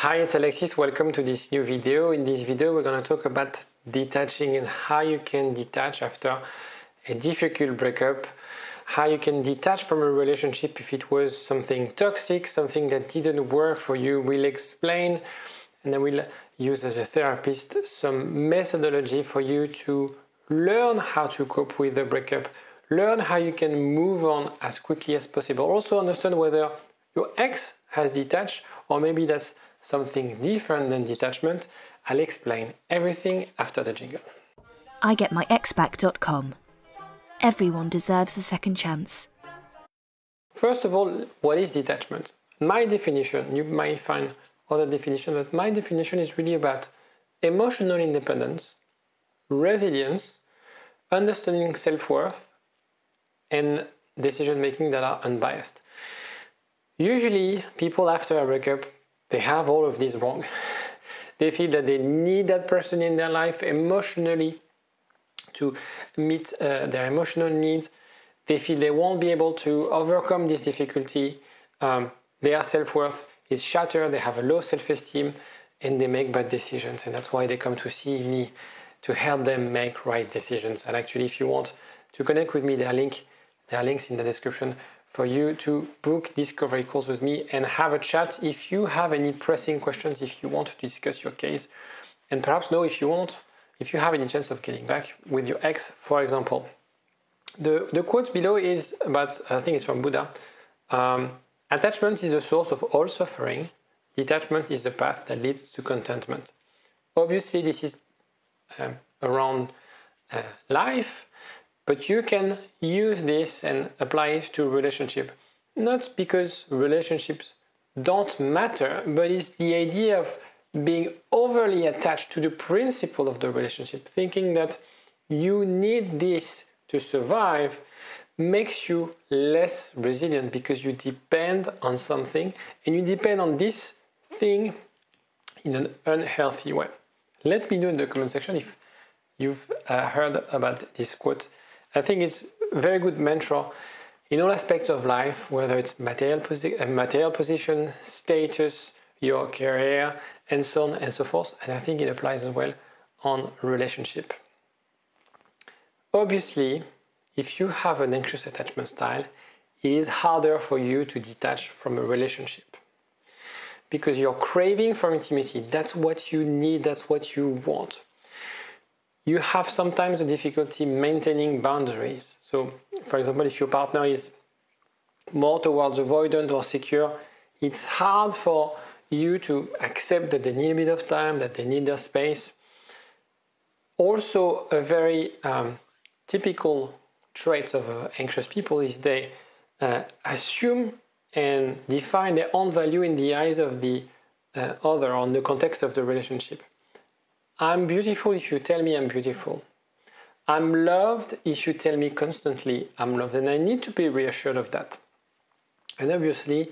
Hi, it's Alexis. Welcome to this new video. In this video, we're going to talk about detaching and how you can detach after a difficult breakup, how you can detach from a relationship if it was something toxic, something that didn't work for you. We'll explain and I will use as a therapist some methodology for you to learn how to cope with the breakup, learn how you can move on as quickly as possible. Also understand whether your ex has detached or maybe that's something different than detachment. I'll explain everything after the jingle. IGetMyExBack.com. Everyone deserves a second chance. First of all, what is detachment? My definition, you might find other definitions, but my definition is really about emotional independence, resilience, understanding self-worth, and decision making that are unbiased. Usually, people after a breakup, they have all of these wrong. They feel that they need that person in their life emotionally to meet their emotional needs. They feel they won't be able to overcome this difficulty. Their self-worth is shattered. They have a low self-esteem and they make bad decisions. And that's why they come to see me to help them make right decisions. And actually, if you want to connect with me, there are links in the description for you to book discovery calls with me and have a chat if you have any pressing questions, if you want to discuss your case, and perhaps know if you have any chance of getting back with your ex, for example. The quote below is about, I think it's from Buddha, attachment is the source of all suffering. Detachment is the path that leads to contentment. Obviously, this is around life, but you can use this and apply it to relationship. Not because relationships don't matter, but it's the idea of being overly attached to the principle of the relationship, thinking that you need this to survive makes you less resilient because you depend on something and you depend on this thing in an unhealthy way. Let me know in the comment section if you've heard about this quote. I think it's a very good mantra in all aspects of life, whether it's material position, status, your career, and so on and so forth. And I think it applies as well on relationship. Obviously, if you have an anxious attachment style, it is harder for you to detach from a relationship. Because you're craving for intimacy, that's what you need, that's what you want. You have sometimes a difficulty maintaining boundaries. So, for example, if your partner is more towards avoidant or secure, it's hard for you to accept that they need a bit of time, that they need their space. Also, a very typical trait of anxious people is they assume and define their own value in the eyes of the other, or in the context of the relationship. I'm beautiful if you tell me I'm beautiful. I'm loved if you tell me constantly I'm loved, and I need to be reassured of that. And obviously,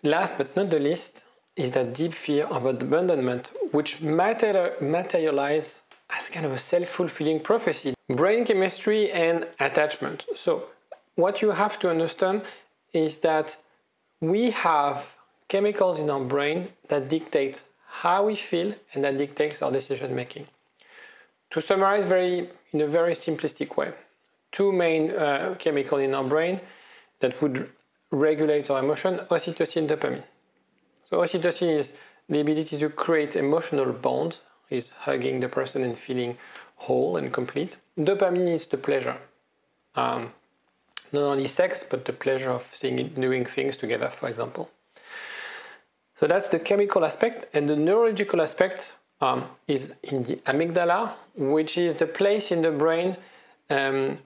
last but not the least, is that deep fear of abandonment, which materializes as kind of a self-fulfilling prophecy. Brain chemistry and attachment. So, what you have to understand is that we have chemicals in our brain that dictate how we feel and that dictates our decision making. To summarize in a very simplistic way, two main chemicals in our brain that would regulate our emotion, oxytocin, dopamine. So oxytocin is the ability to create emotional bonds, is hugging the person and feeling whole and complete. Dopamine is the pleasure. Not only sex, but the pleasure of doing things together, for example. So that's the chemical aspect, and the neurological aspect is in the amygdala, which is the place in the brain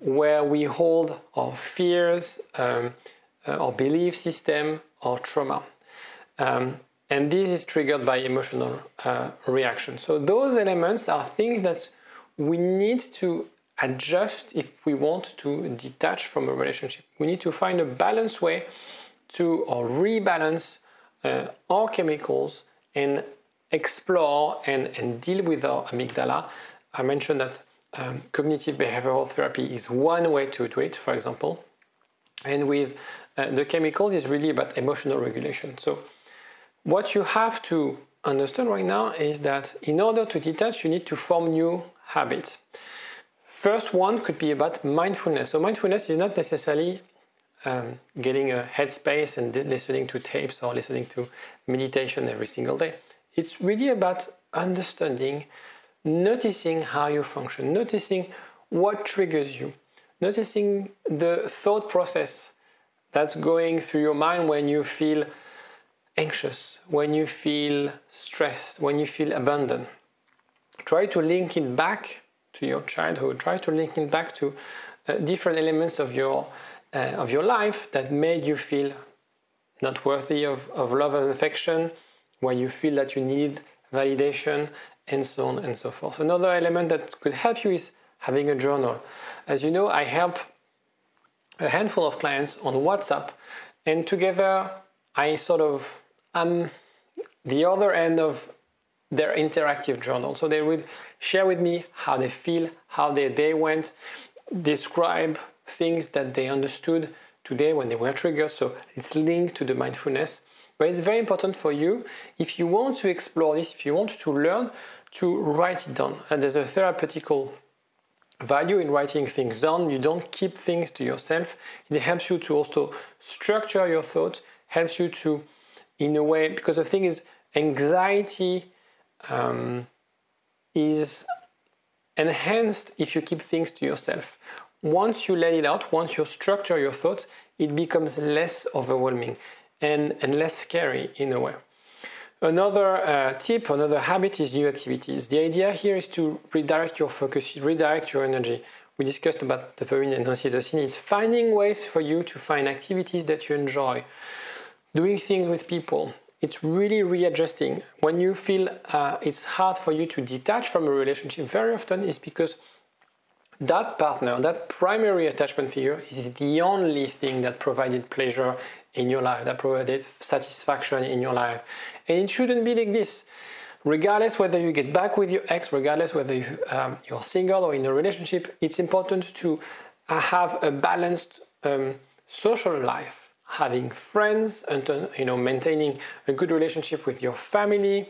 where we hold our fears, our belief system, our trauma. And this is triggered by emotional reaction. So those elements are things that we need to adjust if we want to detach from a relationship. We need to find a balanced way or rebalance our chemicals and explore and deal with our amygdala. I mentioned that cognitive behavioral therapy is one way to do it, for example. And with the chemical is really about emotional regulation. So what you have to understand right now is that in order to detach, you need to form new habits. First one could be about mindfulness. So mindfulness is not necessarily getting a headspace and listening to tapes or listening to meditation every single day. It's really about understanding, noticing how you function, noticing what triggers you, noticing the thought process that's going through your mind when you feel anxious, when you feel stressed, when you feel abandoned. Try to link it back to your childhood. Try to link it back to different elements of your life that made you feel not worthy of love and affection, where you feel that you need validation, and so on and so forth. Another element that could help you is having a journal. As you know, I help a handful of clients on WhatsApp, and together I sort of am the other end of their interactive journal. So they would share with me how they feel, how their day went, describe things that they understood today when they were triggered. So it's linked to the mindfulness. But it's very important for you, if you want to explore this, if you want to learn, to write it down. And there's a therapeutical value in writing things down. You don't keep things to yourself. It helps you to also structure your thoughts, helps you to, in a way, because the thing is, anxiety is enhanced if you keep things to yourself. Once you let it out, once you structure your thoughts, it becomes less overwhelming and less scary in a way. Another tip, another habit is new activities. The idea here is to redirect your focus, redirect your energy. We discussed about dopamine and oxytocin. It's finding ways for you to find activities that you enjoy, doing things with people. It's really readjusting. When you feel it's hard for you to detach from a relationship, very often it's because that partner, that primary attachment figure, is the only thing that provided pleasure in your life, that provided satisfaction in your life. And it shouldn't be like this. Regardless whether you get back with your ex, regardless whether you're single or in a relationship, it's important to have a balanced social life, having friends, and maintaining a good relationship with your family,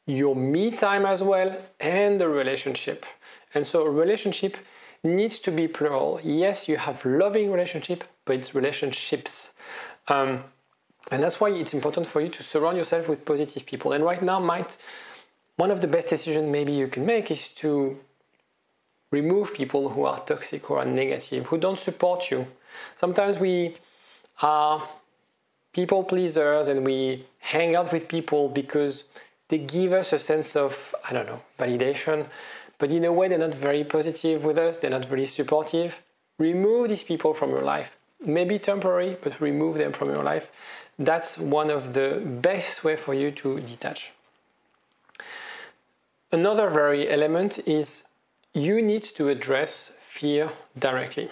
your me time as well, and the relationship. And so a relationship needs to be plural. Yes, you have loving relationship, but it's relationships. And that's why it's important for you to surround yourself with positive people. And right now, one of the best decisions maybe you can make is to remove people who are toxic, who are negative, who don't support you. Sometimes we are people pleasers and we hang out with people because they give us a sense of, validation. But in a way, they're not very positive with us. They're not very supportive. Remove these people from your life. Maybe temporary, but remove them from your life. That's one of the best way for you to detach. Another very element is you need to address fear directly.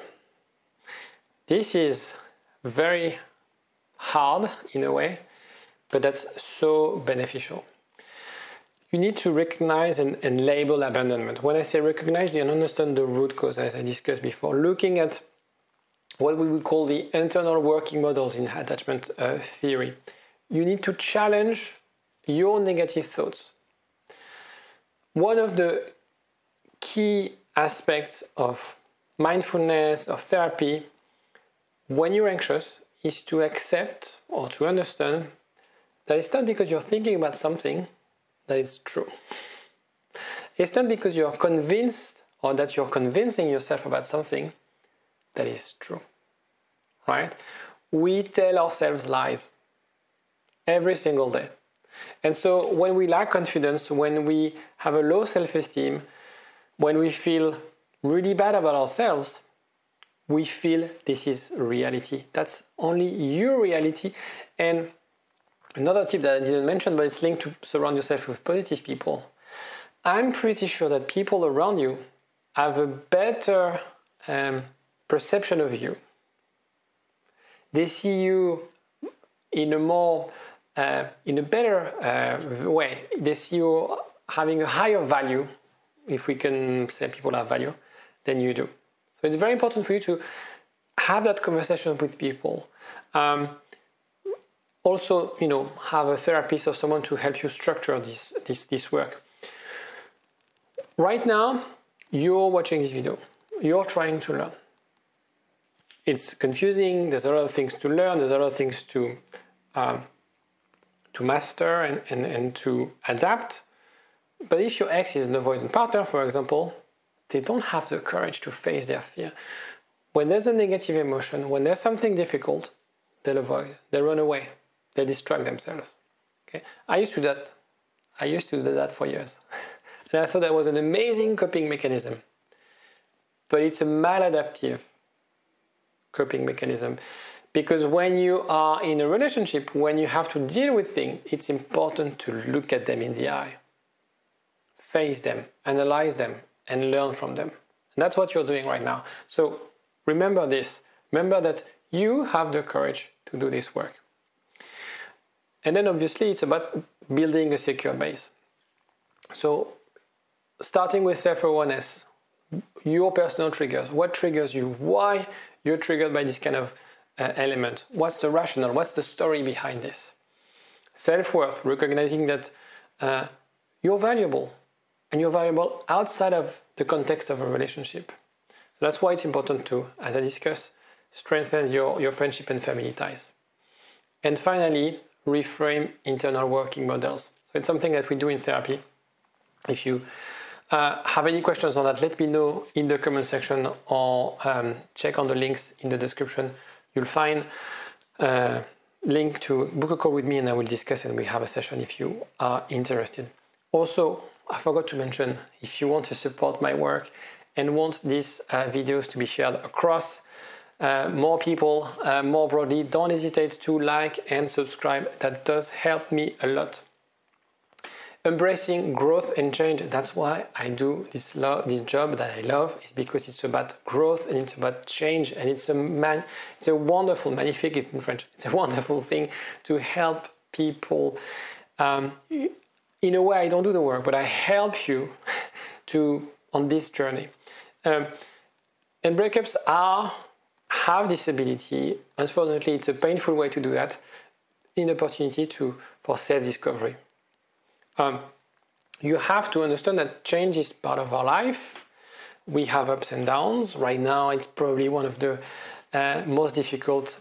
This is very hard in a way, but that's so beneficial. You need to recognize and label abandonment. When I say recognize and understand the root cause, as I discussed before, looking at what we would call the internal working models in attachment theory. You need to challenge your negative thoughts. One of the key aspects of mindfulness, of therapy, when you're anxious, is to accept or to understand that it's not because you're thinking about something that it's true. It's not because you're convinced or that you're convincing yourself about something that is true. Right? We tell ourselves lies every single day. And so when we lack confidence, when we have a low self-esteem, when we feel really bad about ourselves, we feel this is reality. That's only your reality. And another tip that I didn't mention, but it's linked to surround yourself with positive people. I'm pretty sure that people around you have a better perception of you. They see you in a better way. They see you having a higher value, if we can say people have value, than you do. So it's very important for you to have that conversation with people. also, have a therapist or someone to help you structure this work. Right now, you're watching this video. You're trying to learn. It's confusing. There's a lot of things to learn. There's a lot of things to master and to adapt. But if your ex is an avoidant partner, for example, they don't have the courage to face their fear. When there's a negative emotion, when there's something difficult, they'll avoid. They run away. They distract themselves. Okay? I used to do that for years. And I thought that was an amazing coping mechanism. But it's a maladaptive coping mechanism. Because when you are in a relationship, when you have to deal with things, it's important to look at them in the eye. Face them, analyze them, and learn from them. And that's what you're doing right now. So remember this. Remember that you have the courage to do this work. And then obviously it's about building a secure base. So starting with self-awareness, your personal triggers, what triggers you, why you're triggered by this kind of element, what's the rationale, what's the story behind this. Self-worth, recognizing that you're valuable, and you're valuable outside of the context of a relationship. So that's why it's important to, as I discussed, strengthen your friendship and family ties. And finally, reframe internal working models. So it's something that we do in therapy. If you have any questions on that, let me know in the comment section or check on the links in the description. You'll find a link to book a call with me and I will discuss and we have a session if you are interested. Also, I forgot to mention, if you want to support my work and want these videos to be shared across more people, more broadly, don't hesitate to like and subscribe. That does help me a lot. Embracing growth and change, that's why I do this job that I love, is because it's about growth and it's about change, and it's a wonderful, magnifique, it's in French, it's a wonderful thing to help people. In a way, I don't do the work, but I help you on this journey. And breakups have this ability. Unfortunately, it's a painful way to do that. An opportunity for self-discovery. You have to understand that change is part of our life. We have ups and downs. Right now, it's probably one of the most difficult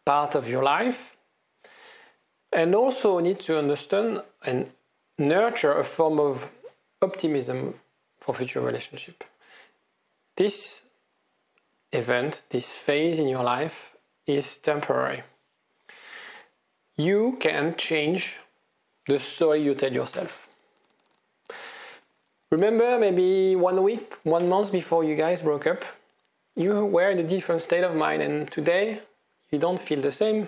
parts of your life. And also need to understand and nurture a form of optimism for future relationship. This event, this phase in your life is temporary. You can change the story you tell yourself. Remember, maybe 1 week, 1 month before you guys broke up, you were in a different state of mind, and today you don't feel the same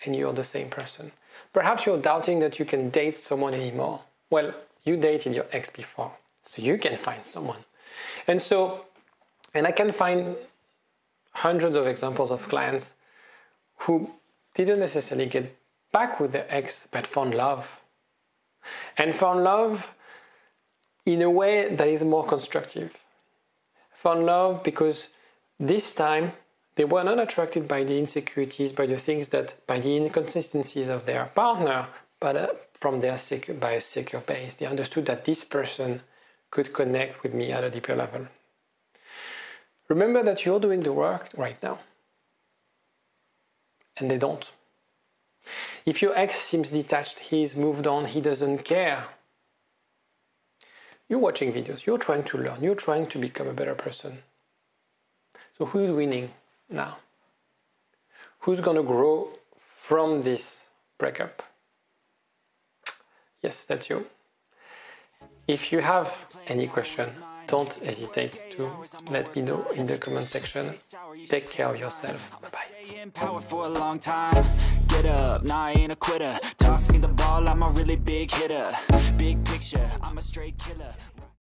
and you're the same person. Perhaps you're doubting that you can date someone anymore. Well, you dated your ex before, so you can find someone. And I can find hundreds of examples of clients who didn't necessarily get back with their ex, but found love. And found love in a way that is more constructive. Found love because this time they were not attracted by the insecurities, by the inconsistencies of their partner, but by a secure base. They understood that this person could connect with me at a deeper level. Remember that you're doing the work right now. And they don't. If your ex seems detached, he's moved on, he doesn't care. You're watching videos, you're trying to learn, you're trying to become a better person. So who's winning now? Who's going to grow from this breakup? Yes, that's you. If you have any question, don't hesitate to let me know in the comment section. Take care of yourself. Bye-bye. Power for a long time. Get up, nah, I ain't a quitter. Toss me the ball, I'm a really big hitter. Big picture, I'm a straight killer.